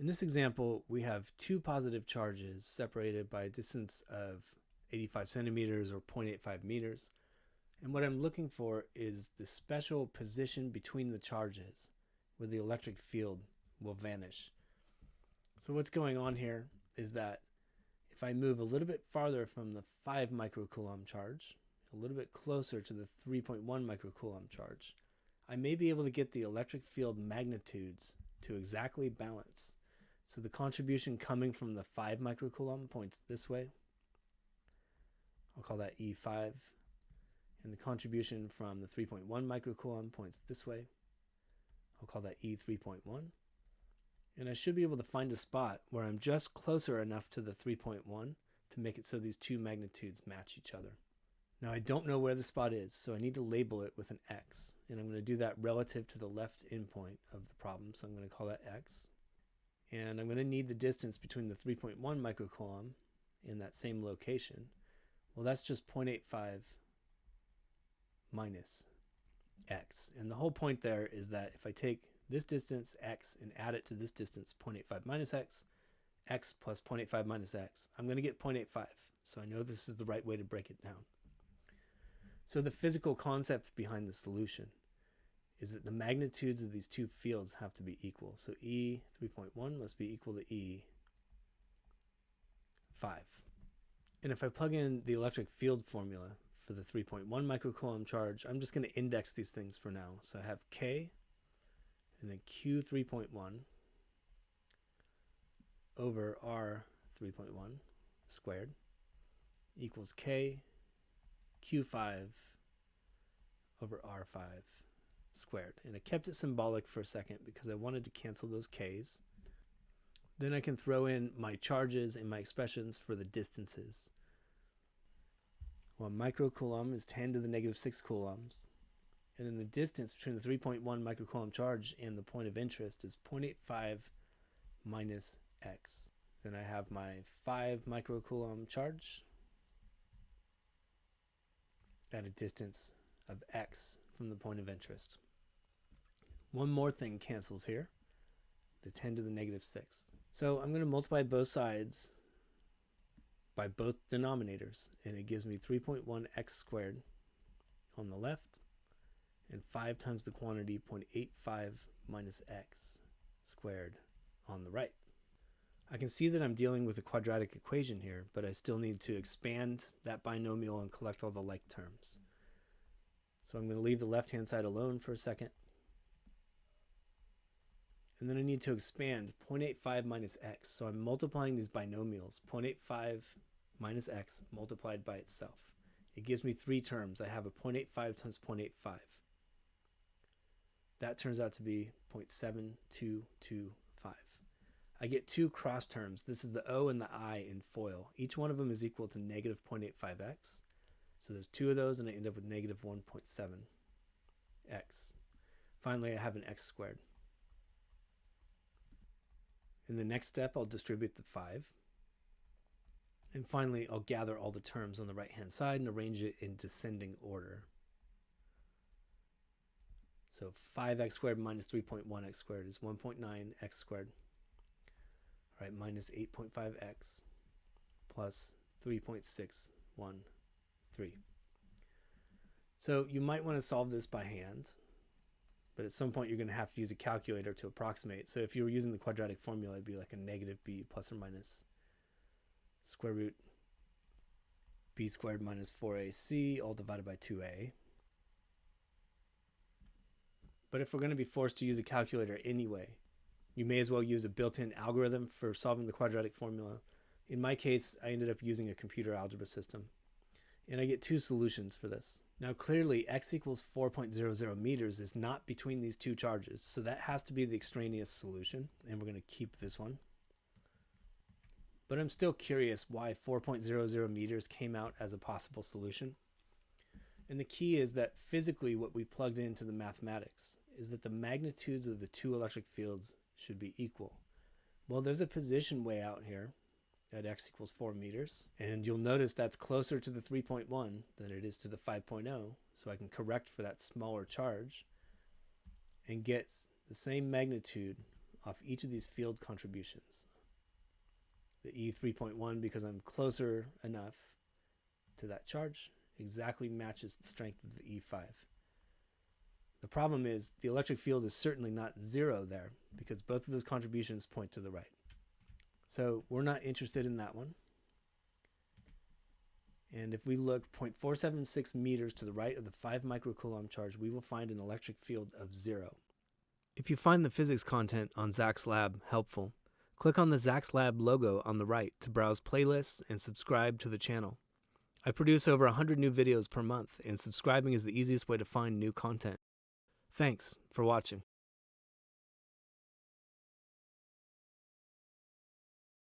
In this example, we have two positive charges separated by a distance of 85 centimeters or 0.85 meters. And what I'm looking for is the special position between the charges where the electric field will vanish. So what's going on here is that if I move a little bit farther from the 5 microcoulomb charge, a little bit closer to the 3.1 microcoulomb charge, I may be able to get the electric field magnitudes to exactly balance. So the contribution coming from the 5 microcoulomb points this way. I'll call that E5. And the contribution from the 3.1 microcoulomb points this way. I'll call that E3.1. And I should be able to find a spot where I'm just closer enough to the 3.1 to make it so these two magnitudes match each other. Now I don't know where the spot is, so I need to label it with an X. And I'm going to do that relative to the left endpoint of the problem, so I'm going to call that X. And I'm going to need the distance between the 3.1 microcoulomb in that same location. Well, that's just 0.85 minus X. And the whole point there is that if I take this distance, X, and add it to this distance, 0.85 minus X, X plus 0.85 minus X, I'm going to get 0.85. So I know this is the right way to break it down. So the physical concept behind the solution is that the magnitudes of these two fields have to be equal. So E 3.1 must be equal to E 5. And if I plug in the electric field formula for the 3.1 microcoulomb charge, I'm just going to index these things for now. So I have K and then Q 3.1 over R 3.1 squared equals K Q5 over R5 squared. And I kept it symbolic for a second because I wanted to cancel those K's. Then I can throw in my charges and my expressions for the distances. 1 microcoulomb is 10 to the negative 6 coulombs. And then the distance between the 3.1 microcoulomb charge and the point of interest is 0.85 minus X. Then I have my 5 microcoulomb charge at a distance of X from the point of interest. One more thing cancels here, the 10 to the negative 6th. So I'm going to multiply both sides by both denominators, and it gives me 3.1 X squared on the left and 5 times the quantity 0.85 minus X squared on the right. I can see that I'm dealing with a quadratic equation here, but I still need to expand that binomial and collect all the like terms. So I'm going to leave the left-hand side alone for a second. And then I need to expand 0.85 minus X. So I'm multiplying these binomials, 0.85 minus X multiplied by itself. It gives me three terms. I have a 0.85 times 0.85. That turns out to be 0.7225. I get two cross terms. This is the O and the I in FOIL. Each one of them is equal to negative 0.85x. So there's two of those, and I end up with negative 1.7x. Finally, I have an x squared. In the next step, I'll distribute the 5. And finally, I'll gather all the terms on the right-hand side and arrange it in descending order. So 5x squared minus 3.1x squared is 1.9x squared. All right, minus 8.5x plus 3.613. So you might want to solve this by hand, but at some point you're going to have to use a calculator to approximate. So if you were using the quadratic formula, it'd be like a negative b plus or minus square root b squared minus 4ac all divided by 2a. But if we're going to be forced to use a calculator anyway, you may as well use a built-in algorithm for solving the quadratic formula. In my case, I ended up using a computer algebra system, and I get two solutions for this. Now clearly, x equals 4.00 meters is not between these two charges, so that has to be the extraneous solution, and we're going to keep this one. But I'm still curious why 4.00 meters came out as a possible solution. And the key is that physically what we plugged into the mathematics is that the magnitudes of the two electric fields should be equal. Well, there's a position way out here at x equals 4 meters, and you'll notice that's closer to the 3.1 than it is to the 5.0, so I can correct for that smaller charge and get the same magnitude off each of these field contributions. The E3.1, because I'm closer enough to that charge, exactly matches the strength of the E5. The problem is the electric field is certainly not zero there because both of those contributions point to the right. So we're not interested in that one. And if we look 0.476 meters to the right of the 5 microcoulomb charge, we will find an electric field of 0. If you find the physics content on Zach's Lab helpful, click on the Zach's Lab logo on the right to browse playlists and subscribe to the channel. I produce over 100 new videos per month, and subscribing is the easiest way to find new content. Thanks for watching.